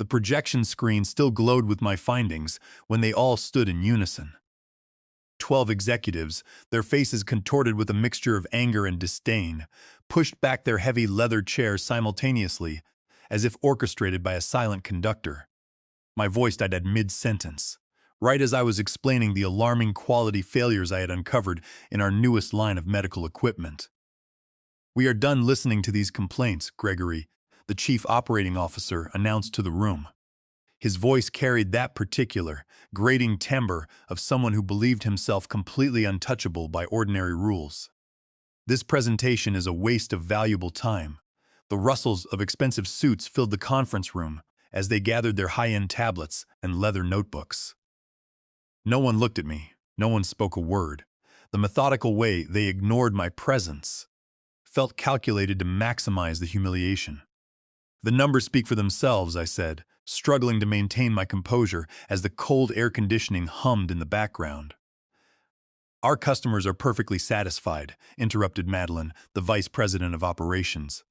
The projection screen still glowed with my findings when they all stood in unison. 12 executives, their faces contorted with a mixture of anger and disdain, pushed back their heavy leather chairs simultaneously, as if orchestrated by a silent conductor. My voice died at mid-sentence, right as I was explaining the alarming quality failures I had uncovered in our newest line of medical equipment. "We are done listening to these complaints," Gregory, the chief operating officer, announced to the room. His voice carried that particular, grating timbre of someone who believed himself completely untouchable by ordinary rules. "This presentation is a waste of valuable time." The rustles of expensive suits filled the conference room as they gathered their high-end tablets and leather notebooks. No one looked at me. No one spoke a word. The methodical way they ignored my presence felt calculated to maximize the humiliation. "The numbers speak for themselves," I said, struggling to maintain my composure as the cold air conditioning hummed in the background. "Our customers are perfectly satisfied," interrupted Madeline, the vice president of operations.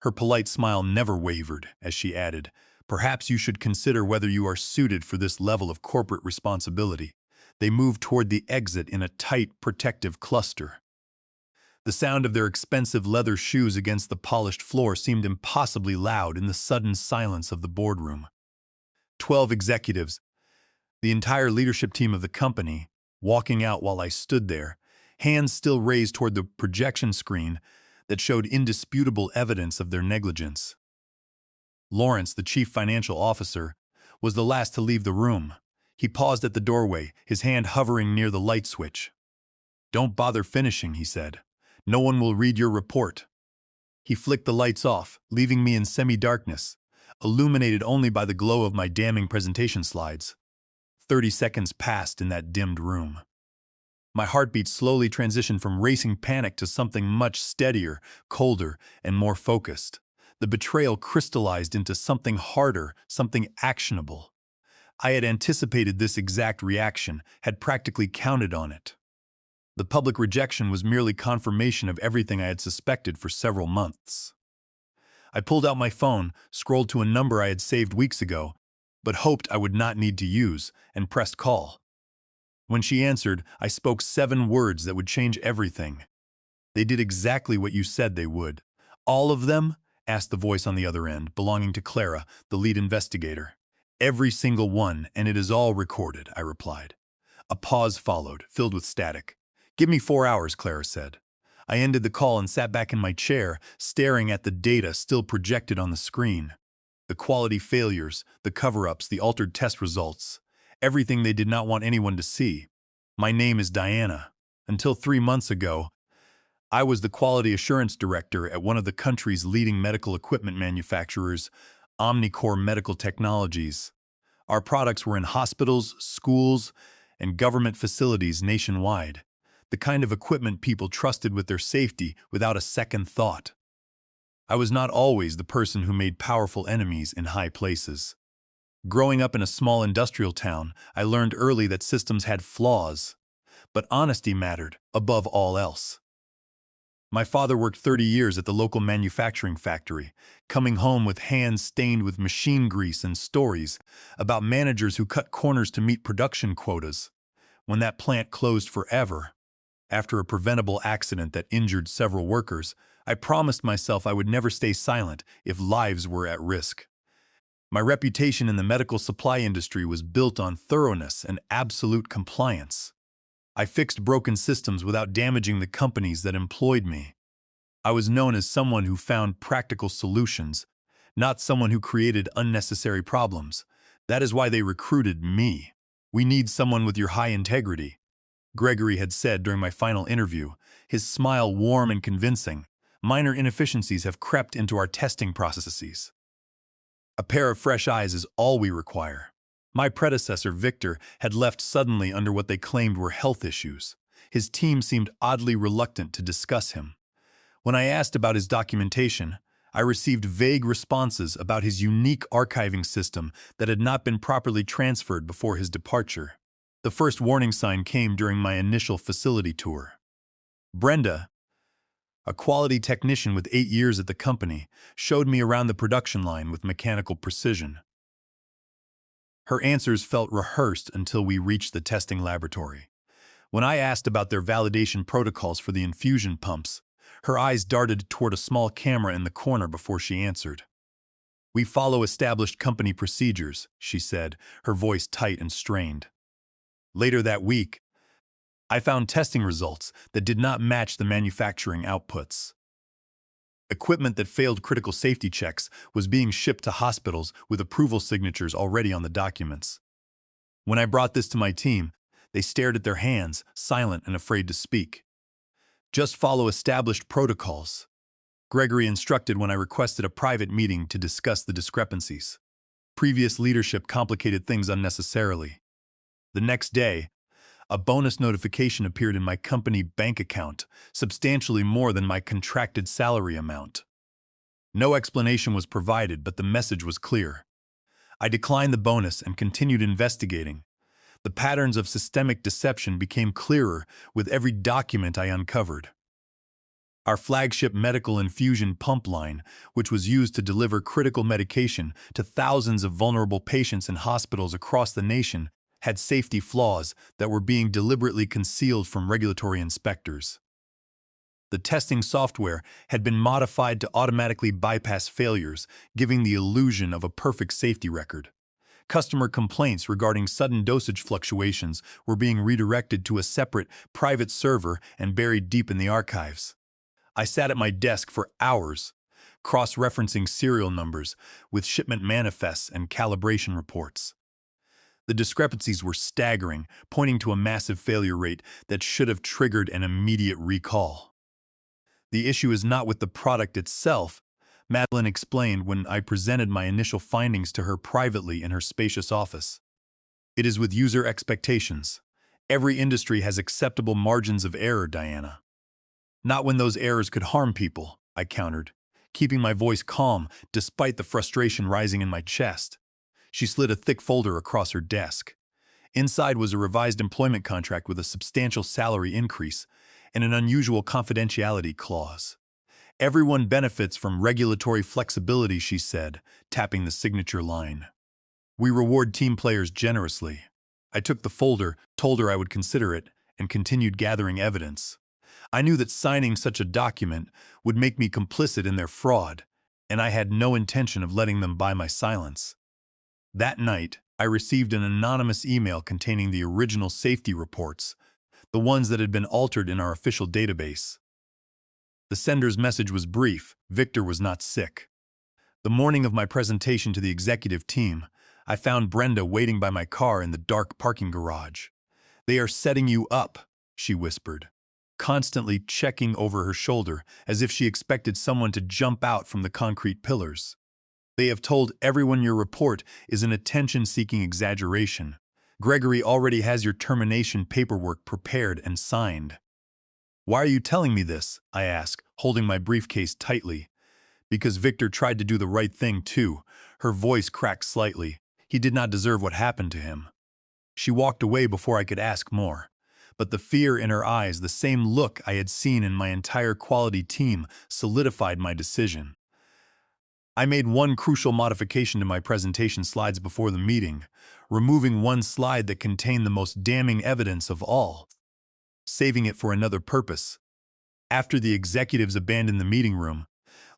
Her polite smile never wavered as she added, "Perhaps you should consider whether you are suited for this level of corporate responsibility." They moved toward the exit in a tight, protective cluster. The sound of their expensive leather shoes against the polished floor seemed impossibly loud in the sudden silence of the boardroom. 12 executives, the entire leadership team of the company, walking out while I stood there, hands still raised toward the projection screen that showed indisputable evidence of their negligence. Lawrence, the chief financial officer, was the last to leave the room. He paused at the doorway, his hand hovering near the light switch. "Don't bother finishing," he said. "No one will read your report." He flicked the lights off, leaving me in semi-darkness, illuminated only by the glow of my damning presentation slides. 30 seconds passed in that dimmed room. My heartbeat slowly transitioned from racing panic to something much steadier, colder, and more focused. The betrayal crystallized into something harder, something actionable. I had anticipated this exact reaction, had practically counted on it. The public rejection was merely confirmation of everything I had suspected for several months. I pulled out my phone, scrolled to a number I had saved weeks ago, but hoped I would not need to use, and pressed call. When she answered, I spoke 7 words that would change everything. "They did exactly what you said they would." "All of them?" asked the voice on the other end, belonging to Clara, the lead investigator. "Every single one, and it is all recorded," I replied. A pause followed, filled with static. "Give me 4 hours," Clara said. I ended the call and sat back in my chair, staring at the data still projected on the screen. The quality failures, the cover-ups, the altered test results. Everything they did not want anyone to see. My name is Diana. Until 3 months ago, I was the quality assurance director at one of the country's leading medical equipment manufacturers, Omnicore Medical Technologies. Our products were in hospitals, schools, and government facilities nationwide. The kind of equipment people trusted with their safety without a second thought. I was not always the person who made powerful enemies in high places. Growing up in a small industrial town, I learned early that systems had flaws, but honesty mattered above all else. My father worked 30 years at the local manufacturing factory, coming home with hands stained with machine grease and stories about managers who cut corners to meet production quotas. When that plant closed forever, after a preventable accident that injured several workers, I promised myself I would never stay silent if lives were at risk. My reputation in the medical supply industry was built on thoroughness and absolute compliance. I fixed broken systems without damaging the companies that employed me. I was known as someone who found practical solutions, not someone who created unnecessary problems. That is why they recruited me. "We need someone with your high integrity," Gregory had said during my final interview, his smile warm and convincing. "Minor inefficiencies have crept into our testing processes. A pair of fresh eyes is all we require." My predecessor, Victor, had left suddenly under what they claimed were health issues. His team seemed oddly reluctant to discuss him. When I asked about his documentation, I received vague responses about his unique archiving system that had not been properly transferred before his departure. The first warning sign came during my initial facility tour. "Brenda, A quality technician with 8 years at the company showed me around the production line with mechanical precision. Her answers felt rehearsed until we reached the testing laboratory. When I asked about their validation protocols for the infusion pumps, her eyes darted toward a small camera in the corner before she answered. "We follow established company procedures," she said, her voice tight and strained. Later that week, I found testing results that did not match the manufacturing outputs. Equipment that failed critical safety checks was being shipped to hospitals with approval signatures already on the documents. When I brought this to my team, they stared at their hands, silent and afraid to speak. "Just follow established protocols," Gregory instructed when I requested a private meeting to discuss the discrepancies. Previous leadership complicated things unnecessarily. The next day, a bonus notification appeared in my company bank account, substantially more than my contracted salary amount. No explanation was provided, but the message was clear. I declined the bonus and continued investigating. The patterns of systemic deception became clearer with every document I uncovered. Our flagship medical infusion pump line, which was used to deliver critical medication to thousands of vulnerable patients in hospitals across the nation, had safety flaws that were being deliberately concealed from regulatory inspectors. The testing software had been modified to automatically bypass failures, giving the illusion of a perfect safety record. Customer complaints regarding sudden dosage fluctuations were being redirected to a separate, private server and buried deep in the archives. I sat at my desk for hours, cross-referencing serial numbers with shipment manifests and calibration reports. The discrepancies were staggering, pointing to a massive failure rate that should have triggered an immediate recall. "The issue is not with the product itself," Madeline explained when I presented my initial findings to her privately in her spacious office. "It is with user expectations. Every industry has acceptable margins of error, Diana." "Not when those errors could harm people," I countered, keeping my voice calm despite the frustration rising in my chest. She slid a thick folder across her desk. Inside was a revised employment contract with a substantial salary increase and an unusual confidentiality clause. "Everyone benefits from regulatory flexibility," she said, tapping the signature line. "We reward team players generously." I took the folder, told her I would consider it, and continued gathering evidence. I knew that signing such a document would make me complicit in their fraud, and I had no intention of letting them buy my silence. That night, I received an anonymous email containing the original safety reports, the ones that had been altered in our official database. The sender's message was brief: Victor was not sick. The morning of my presentation to the executive team, I found Brenda waiting by my car in the dark parking garage. "They are setting you up," she whispered, constantly checking over her shoulder as if she expected someone to jump out from the concrete pillars. "They have told everyone your report is an attention-seeking exaggeration. Gregory already has your termination paperwork prepared and signed." "Why are you telling me this?" I asked, holding my briefcase tightly. "Because Victor tried to do the right thing too." Her voice cracked slightly. "He did not deserve what happened to him." She walked away before I could ask more. But the fear in her eyes, the same look I had seen in my entire quality team, solidified my decision. I made one crucial modification to my presentation slides before the meeting, removing one slide that contained the most damning evidence of all, saving it for another purpose. After the executives abandoned the meeting room,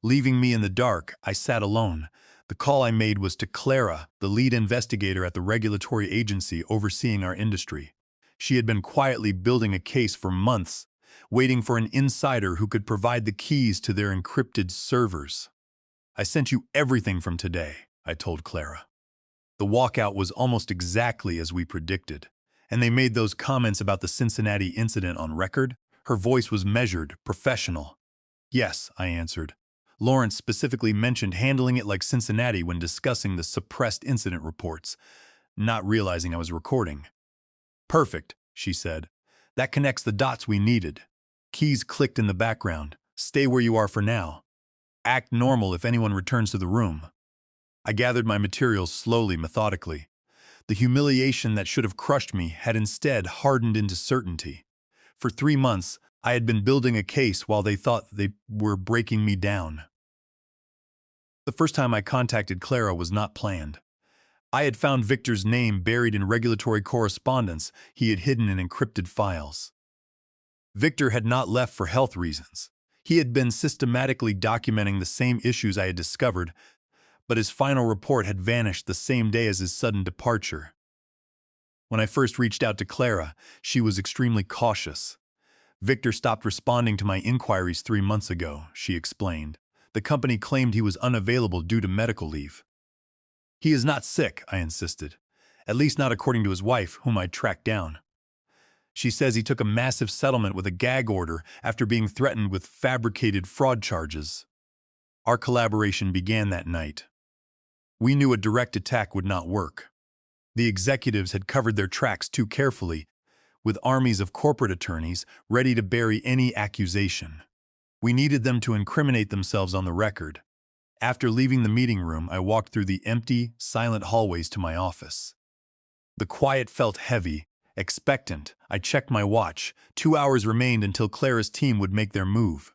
leaving me in the dark, I sat alone. The call I made was to Clara, the lead investigator at the regulatory agency overseeing our industry. She had been quietly building a case for months, waiting for an insider who could provide the keys to their encrypted servers. "I sent you everything from today," I told Clara. The walkout was almost exactly as we predicted. "And they made those comments about the Cincinnati incident on record?" Her voice was measured, professional. "Yes," I answered. "Lawrence specifically mentioned handling it like Cincinnati when discussing the suppressed incident reports," not realizing I was recording. "Perfect," she said. "That connects the dots we needed." Keys clicked in the background. "Stay where you are for now. Act normal if anyone returns to the room." I gathered my materials slowly, methodically. The humiliation that should have crushed me had instead hardened into certainty. For 3 months, I had been building a case while they thought they were breaking me down. The first time I contacted Clara was not planned. I had found Victor's name buried in regulatory correspondence he had hidden in encrypted files. Victor had not left for health reasons. He had been systematically documenting the same issues I had discovered, but his final report had vanished the same day as his sudden departure. When I first reached out to Clara, she was extremely cautious. Victor stopped responding to my inquiries 3 months ago, she explained. The company claimed he was unavailable due to medical leave. He is not sick, I insisted. At least not according to his wife, whom I tracked down. She says he took a massive settlement with a gag order after being threatened with fabricated fraud charges. Our collaboration began that night. We knew a direct attack would not work. The executives had covered their tracks too carefully, with armies of corporate attorneys ready to bury any accusation. We needed them to incriminate themselves on the record. After leaving the meeting room, I walked through the empty, silent hallways to my office. The quiet felt heavy, expectant. I checked my watch. 2 hours remained until Clara's team would make their move.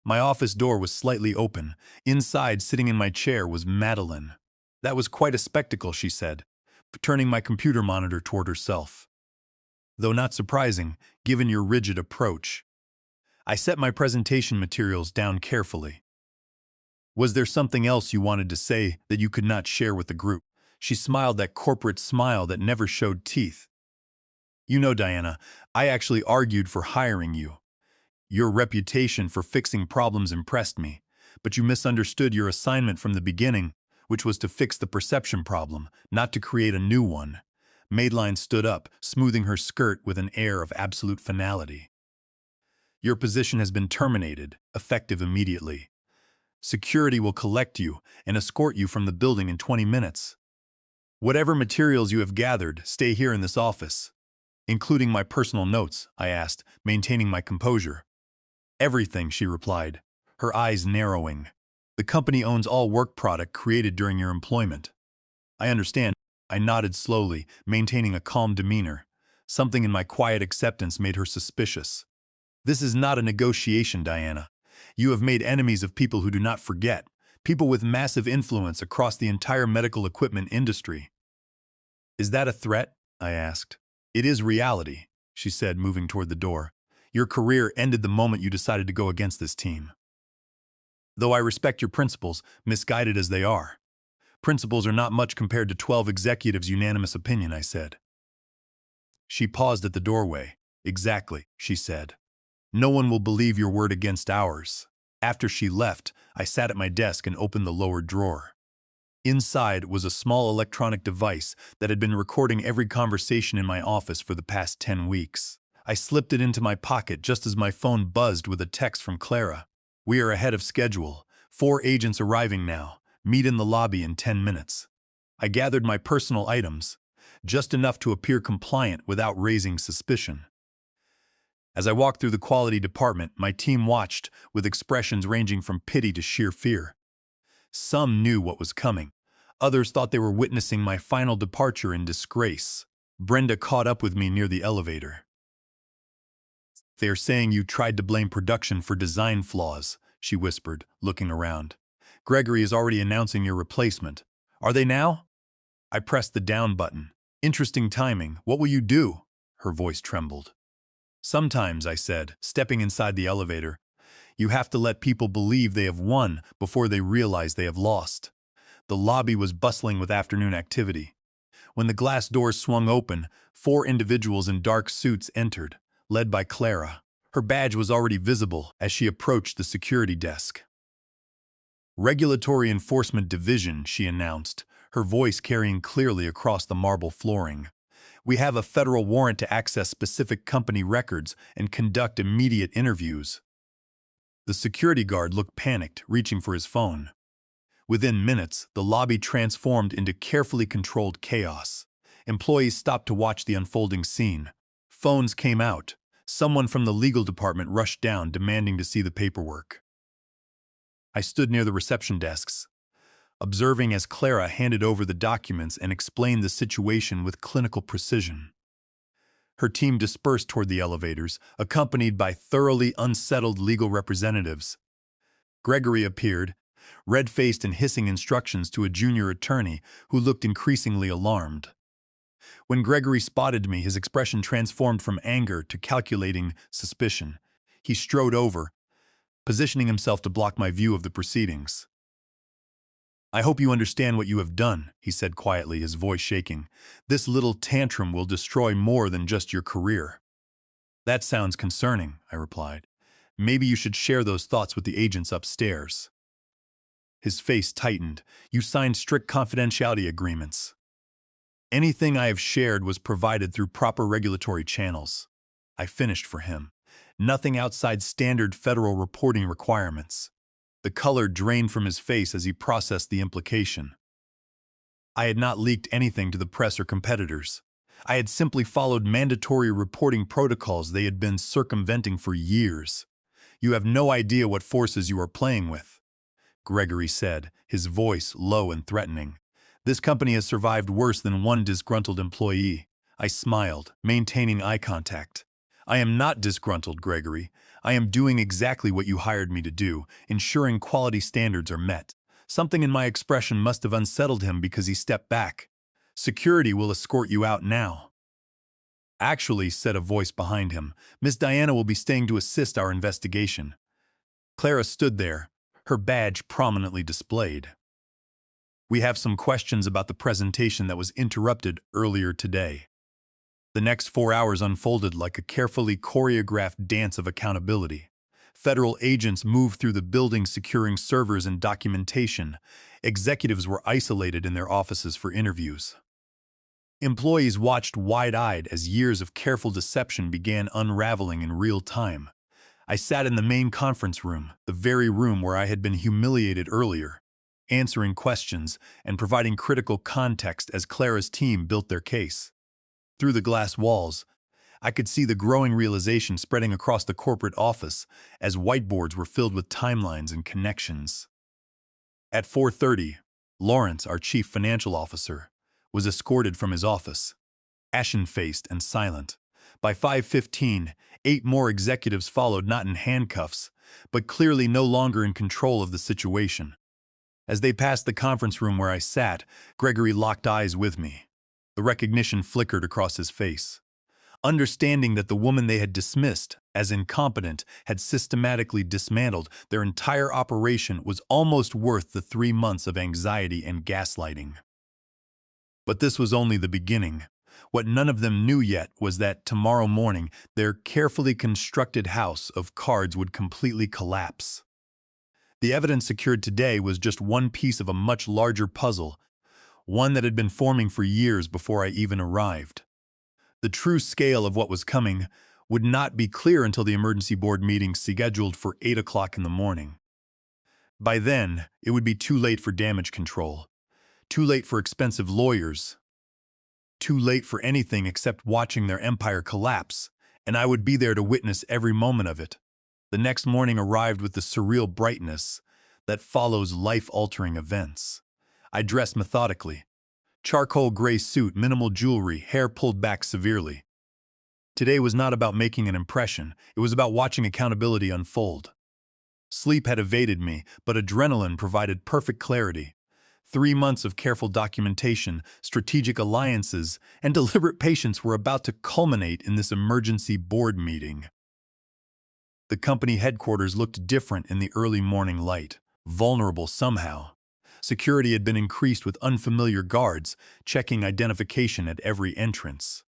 My office door was slightly open. Inside, sitting in my chair, was Madeline. That was quite a spectacle, she said, turning my computer monitor toward herself. Though not surprising, given your rigid approach. I set my presentation materials down carefully. Was there something else you wanted to say that you could not share with the group? She smiled that corporate smile that never showed teeth. You know, Diana, I actually argued for hiring you. Your reputation for fixing problems impressed me, but you misunderstood your assignment from the beginning, which was to fix the perception problem, not to create a new one. Madeline stood up, smoothing her skirt with an air of absolute finality. Your position has been terminated, effective immediately. Security will collect you and escort you from the building in 20 minutes. Whatever materials you have gathered, stay here in this office. Including my personal notes, I asked, maintaining my composure. Everything, she replied, her eyes narrowing. The company owns all work product created during your employment. I understand. I nodded slowly, maintaining a calm demeanor. Something in my quiet acceptance made her suspicious. This is not a negotiation, Diana. You have made enemies of people who do not forget, people with massive influence across the entire medical equipment industry. Is that a threat? I asked. It is reality, she said, moving toward the door. Your career ended the moment you decided to go against this team. Though I respect your principles, misguided as they are. Principles are not much compared to 12 executives' unanimous opinion, I said. She paused at the doorway. Exactly, she said. No one will believe your word against ours. After she left, I sat at my desk and opened the lower drawer. Inside was a small electronic device that had been recording every conversation in my office for the past 10 weeks. I slipped it into my pocket just as my phone buzzed with a text from Clara. We are ahead of schedule. 4 agents arriving now. Meet in the lobby in 10 minutes. I gathered my personal items, just enough to appear compliant without raising suspicion. As I walked through the quality department, my team watched, with expressions ranging from pity to sheer fear. Some knew what was coming. Others thought they were witnessing my final departure in disgrace. Brenda caught up with me near the elevator. They are saying you tried to blame production for design flaws, she whispered, looking around. Gregory is already announcing your replacement. Are they now? I pressed the down button. Interesting timing. What will you do? Her voice trembled. Sometimes, I said, stepping inside the elevator, you have to let people believe they have won before they realize they have lost. The lobby was bustling with afternoon activity. When the glass doors swung open, 4 individuals in dark suits entered, led by Clara. Her badge was already visible as she approached the security desk. Regulatory Enforcement Division, she announced, her voice carrying clearly across the marble flooring. We have a federal warrant to access specific company records and conduct immediate interviews. The security guard looked panicked, reaching for his phone. Within minutes, the lobby transformed into carefully controlled chaos. Employees stopped to watch the unfolding scene. Phones came out. Someone from the legal department rushed down, demanding to see the paperwork. I stood near the reception desks, observing as Clara handed over the documents and explained the situation with clinical precision. Her team dispersed toward the elevators, accompanied by thoroughly unsettled legal representatives. Gregory appeared, red-faced and hissing instructions to a junior attorney who looked increasingly alarmed. When Gregory spotted me, his expression transformed from anger to calculating suspicion. He strode over, positioning himself to block my view of the proceedings. "I hope you understand what you have done," he said quietly, his voice shaking. "This little tantrum will destroy more than just your career." "That sounds concerning," I replied. "Maybe you should share those thoughts with the agents upstairs." His face tightened. "You signed strict confidentiality agreements." "Anything I have shared was provided through proper regulatory channels." I finished for him. "Nothing outside standard federal reporting requirements." The color drained from his face as he processed the implication. I had not leaked anything to the press or competitors. I had simply followed mandatory reporting protocols they had been circumventing for years. "You have no idea what forces you are playing with," Gregory said, his voice low and threatening. "This company has survived worse than one disgruntled employee." I smiled, maintaining eye contact. "I am not disgruntled, Gregory. I am doing exactly what you hired me to do, ensuring quality standards are met." Something in my expression must have unsettled him because he stepped back. "Security will escort you out now." "Actually," said a voice behind him, "Miss Diana will be staying to assist our investigation." Clara stood there, her badge prominently displayed. "We have some questions about the presentation that was interrupted earlier today." The next 4 hours unfolded like a carefully choreographed dance of accountability. Federal agents moved through the building securing servers and documentation. Executives were isolated in their offices for interviews. Employees watched wide-eyed as years of careful deception began unraveling in real time. I sat in the main conference room, the very room where I had been humiliated earlier, answering questions and providing critical context as Clara's team built their case. Through the glass walls, I could see the growing realization spreading across the corporate office as whiteboards were filled with timelines and connections. At 4:30, Lawrence, our chief financial officer, was escorted from his office, ashen-faced and silent. By 5:15, 8 more executives followed, not in handcuffs, but clearly no longer in control of the situation. As they passed the conference room where I sat, Gregory locked eyes with me. The recognition flickered across his face. Understanding that the woman they had dismissed as incompetent had systematically dismantled their entire operation was almost worth the 3 months of anxiety and gaslighting. But this was only the beginning. What none of them knew yet was that tomorrow morning their carefully constructed house of cards would completely collapse. The evidence secured today was just one piece of a much larger puzzle, one that had been forming for years before I even arrived. The true scale of what was coming would not be clear until the emergency board meeting scheduled for 8 o'clock in the morning. By then, it would be too late for damage control, too late for expensive lawyers, too late for anything except watching their empire collapse, and I would be there to witness every moment of it. The next morning arrived with the surreal brightness that follows life-altering events. I dressed methodically. Charcoal gray suit, minimal jewelry, hair pulled back severely. Today was not about making an impression, it was about watching accountability unfold. Sleep had evaded me, but adrenaline provided perfect clarity. 3 months of careful documentation, strategic alliances, and deliberate patience were about to culminate in this emergency board meeting. The company headquarters looked different in the early morning light, vulnerable somehow. Security had been increased with unfamiliar guards, checking identification at every entrance.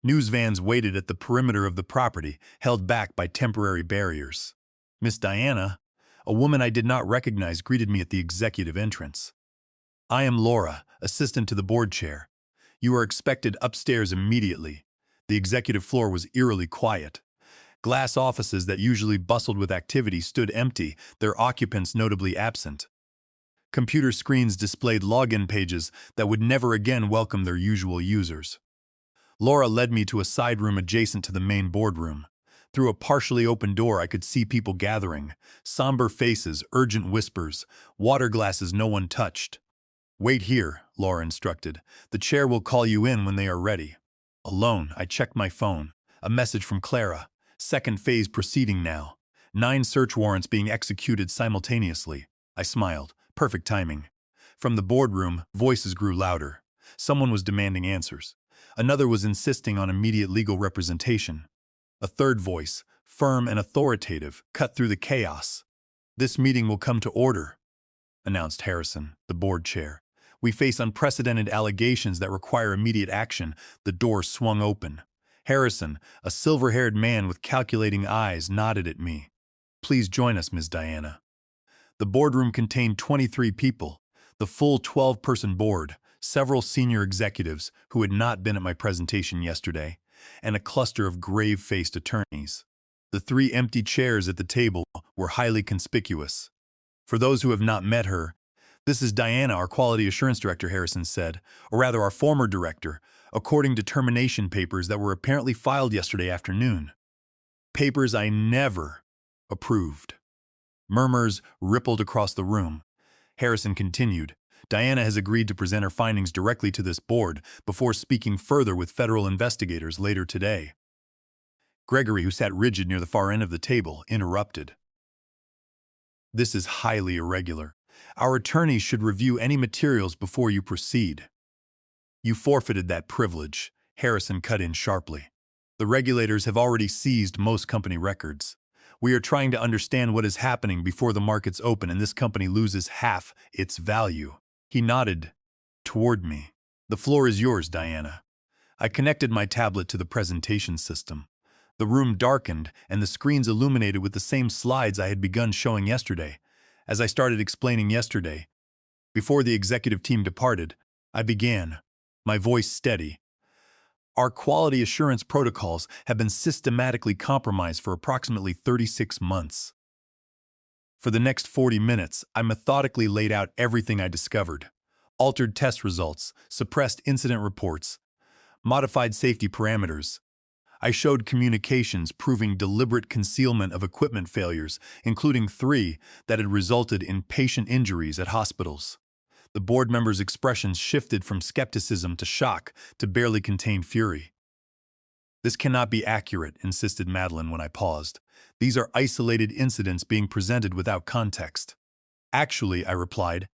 News vans waited at the perimeter of the property, held back by temporary barriers. Miss Diana, a woman I did not recognize, greeted me at the executive entrance. "I am Laura, assistant to the board chair. You are expected upstairs immediately." The executive floor was eerily quiet. Glass offices that usually bustled with activity stood empty, their occupants notably absent. Computer screens displayed login pages that would never again welcome their usual users. Laura led me to a side room adjacent to the main boardroom. Through a partially open door I could see people gathering, somber faces, urgent whispers, water glasses no one touched. "Wait here," Laura instructed. "The chair will call you in when they are ready." Alone, I checked my phone. A message from Clara. Second phase proceeding now. 9 search warrants being executed simultaneously. I smiled. Perfect timing. From the boardroom, voices grew louder. Someone was demanding answers. Another was insisting on immediate legal representation. A third voice, firm and authoritative, cut through the chaos. "This meeting will come to order," announced Harrison, the board chair. "We face unprecedented allegations that require immediate action." The door swung open. Harrison, a silver-haired man with calculating eyes, nodded at me. "Please join us, Ms. Diana." The boardroom contained 23 people, the full 12-person board, several senior executives who had not been at my presentation yesterday, and a cluster of grave-faced attorneys. The 3 empty chairs at the table were highly conspicuous. "For those who have not met her, this is Diana, our Quality Assurance Director," Harrison said, "or rather our former director, according to termination papers that were apparently filed yesterday afternoon. Papers I never approved." Murmurs rippled across the room. Harrison continued, "Diana has agreed to present her findings directly to this board before speaking further with federal investigators later today." Gregory, who sat rigid near the far end of the table, interrupted. "This is highly irregular. Our attorneys should review any materials before you proceed." "You forfeited that privilege," Harrison cut in sharply. "The regulators have already seized most company records. We are trying to understand what is happening before the markets open and this company loses half its value." He nodded toward me. "The floor is yours, Diana." I connected my tablet to the presentation system. The room darkened, and the screens illuminated with the same slides I had begun showing yesterday. As I started explaining yesterday, before the executive team departed, I began, my voice steady. "Our quality assurance protocols have been systematically compromised for approximately 36 months. For the next 40 minutes, I methodically laid out everything I discovered. Altered test results, suppressed incident reports, modified safety parameters. I showed communications proving deliberate concealment of equipment failures, including 3 that had resulted in patient injuries at hospitals." The board members' expressions shifted from skepticism to shock to barely contained fury. "This cannot be accurate," insisted Madeline when I paused. "These are isolated incidents being presented without context." "Actually," I replied,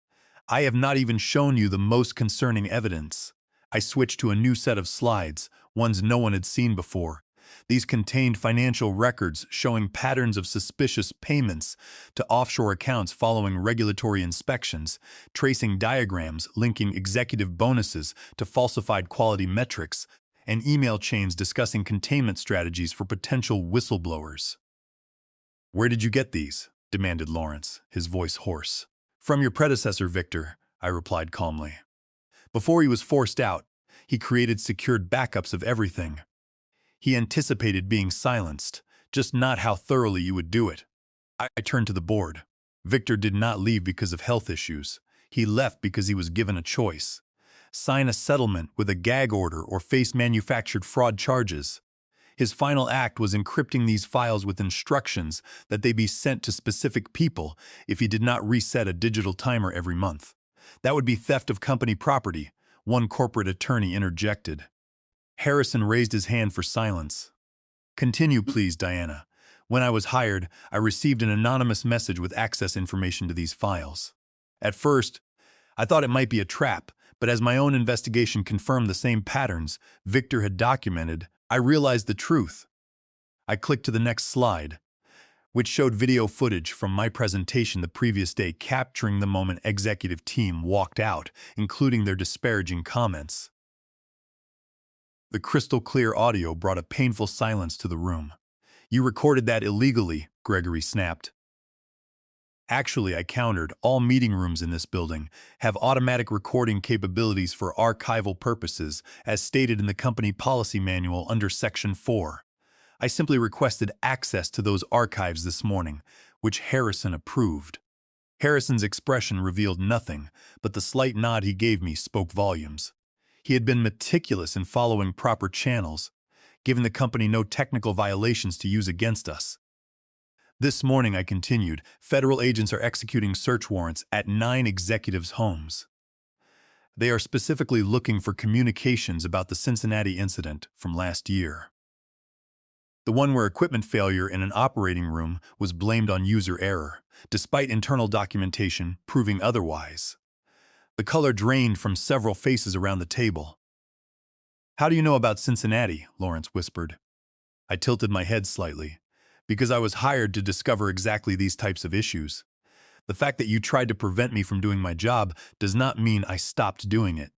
"I have not even shown you the most concerning evidence." I switched to a new set of slides, ones no one had seen before. These contained financial records showing patterns of suspicious payments to offshore accounts following regulatory inspections, tracing diagrams linking executive bonuses to falsified quality metrics, and email chains discussing containment strategies for potential whistleblowers. "Where did you get these?" demanded Lawrence, his voice hoarse. "From your predecessor, Victor," I replied calmly. "Before he was forced out, he created secured backups of everything. He anticipated being silenced, just not how thoroughly you would do it." I turned to the board. Victor did not leave because of health issues. He left because he was given a choice: sign a settlement with a gag order or face manufactured fraud charges. His final act was encrypting these files with instructions that they be sent to specific people if he did not reset a digital timer every month. "That would be theft of company property," one corporate attorney interjected. Harrison raised his hand for silence. "Continue, please, Diana. When I was hired, I received an anonymous message with access information to these files. At first, I thought it might be a trap, but as my own investigation confirmed the same patterns Victor had documented, I realized the truth." I clicked to the next slide, which showed video footage from my presentation the previous day capturing the moment executive team walked out, including their disparaging comments. The crystal-clear audio brought a painful silence to the room. "You recorded that illegally," Gregory snapped. "Actually," I countered, "all meeting rooms in this building have automatic recording capabilities for archival purposes, as stated in the company policy manual under Section 4. I simply requested access to those archives this morning, which Harrison approved." Harrison's expression revealed nothing, but the slight nod he gave me spoke volumes. He had been meticulous in following proper channels, giving the company no technical violations to use against us. "This morning," I continued, "federal agents are executing search warrants at 9 executives' homes. They are specifically looking for communications about the Cincinnati incident from last year. The one where equipment failure in an operating room was blamed on user error, despite internal documentation proving otherwise. The color drained from several faces around the table. "How do you know about Cincinnati?" Lawrence whispered. I tilted my head slightly, because I was hired to discover exactly these types of issues. The fact that you tried to prevent me from doing my job does not mean I stopped doing it.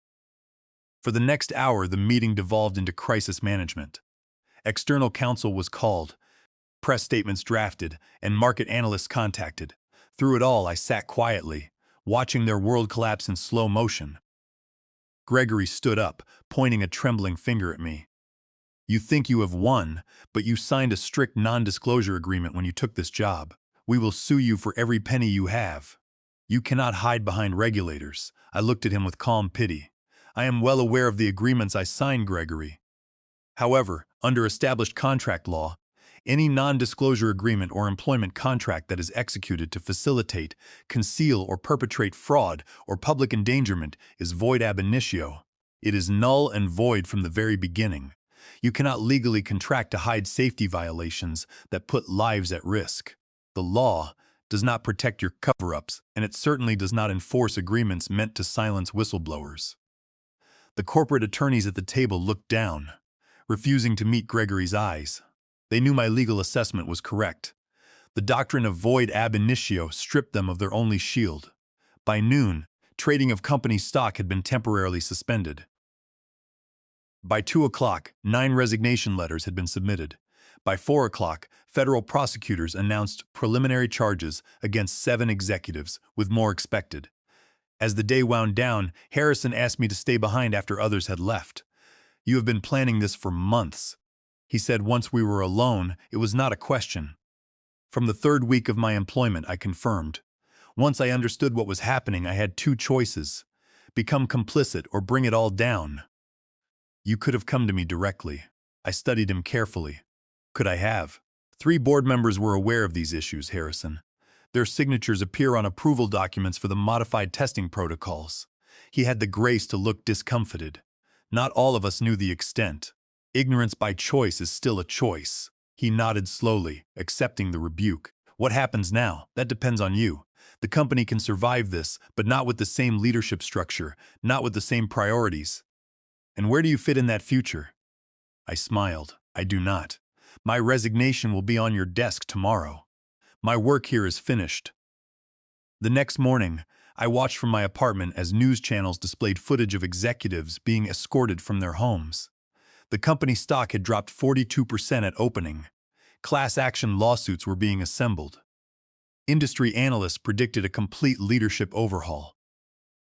For the next hour, the meeting devolved into crisis management. External counsel was called, press statements drafted, and market analysts contacted. Through it all, I sat quietly, watching their world collapse in slow motion. Gregory stood up, pointing a trembling finger at me. "You think you have won, but you signed a strict non-disclosure agreement when you took this job. We will sue you for every penny you have. You cannot hide behind regulators." I looked at him with calm pity. "I am well aware of the agreements I signed, Gregory. However, under established contract law, any non-disclosure agreement or employment contract that is executed to facilitate, conceal, or perpetrate fraud or public endangerment is void ab initio. It is null and void from the very beginning. You cannot legally contract to hide safety violations that put lives at risk. The law does not protect your cover-ups, and it certainly does not enforce agreements meant to silence whistleblowers." The corporate attorneys at the table looked down, refusing to meet Gregory's eyes. They knew my legal assessment was correct. The doctrine of void ab initio stripped them of their only shield. By noon, trading of company stock had been temporarily suspended. By 2 o'clock, 9 resignation letters had been submitted. By 4 o'clock, federal prosecutors announced preliminary charges against 7 executives, with more expected. As the day wound down, Harrison asked me to stay behind after others had left. "You have been planning this for months," he said once we were alone. It was not a question. From the 3rd week of my employment, I confirmed. Once I understood what was happening, I had 2 choices: become complicit or bring it all down. "You could have come to me directly." I studied him carefully. "Could I have?" 3 board members were aware of these issues, Harrison. Their signatures appear on approval documents for the modified testing protocols. He had the grace to look discomfited. Not all of us knew the extent. Ignorance by choice is still a choice. He nodded slowly, accepting the rebuke. "What happens now? That depends on you. The company can survive this, but not with the same leadership structure, not with the same priorities." "And where do you fit in that future?" I smiled. "I do not. My resignation will be on your desk tomorrow. My work here is finished." The next morning, I watched from my apartment as news channels displayed footage of executives being escorted from their homes. The company stock had dropped 42% at opening. Class action lawsuits were being assembled. Industry analysts predicted a complete leadership overhaul.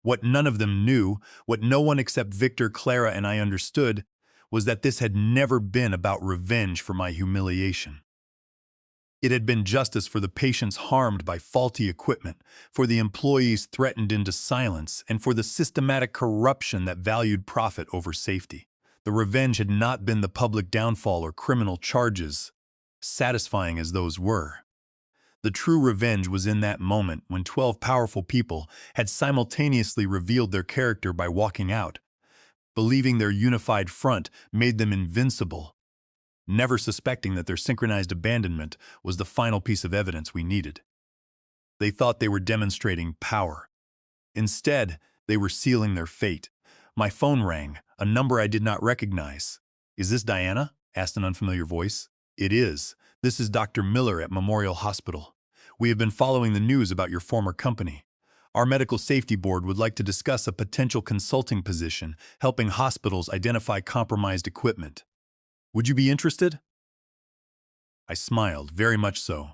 What none of them knew, what no one except Victor, Clara, and I understood, was that this had never been about revenge for my humiliation. It had been justice for the patients harmed by faulty equipment, for the employees threatened into silence, and for the systematic corruption that valued profit over safety. The revenge had not been the public downfall or criminal charges, satisfying as those were. The true revenge was in that moment when 12 powerful people had simultaneously revealed their character by walking out, believing their unified front made them invincible, never suspecting that their synchronized abandonment was the final piece of evidence we needed. They thought they were demonstrating power. Instead, they were sealing their fate. My phone rang, a number I did not recognize. "Is this Diana?" asked an unfamiliar voice. "It is. This is Dr. Miller at Memorial Hospital. We have been following the news about your former company. Our medical safety board would like to discuss a potential consulting position helping hospitals identify compromised equipment. Would you be interested?" I smiled, very much so.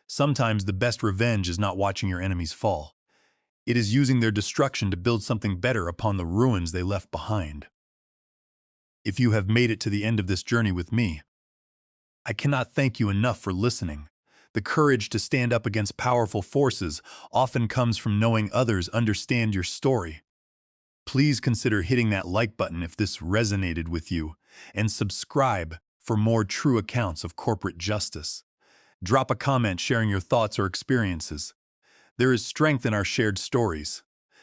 Sometimes the best revenge is not watching your enemies fall. It is using their destruction to build something better upon the ruins they left behind. If you have made it to the end of this journey with me, I cannot thank you enough for listening. The courage to stand up against powerful forces often comes from knowing others understand your story. Please consider hitting that like button if this resonated with you, and subscribe for more true accounts of corporate justice. Drop a comment sharing your thoughts or experiences. There is strength in our shared stories.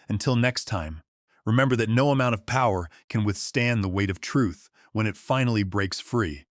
Until next time, Remember that no amount of power can withstand the weight of truth when it finally breaks free.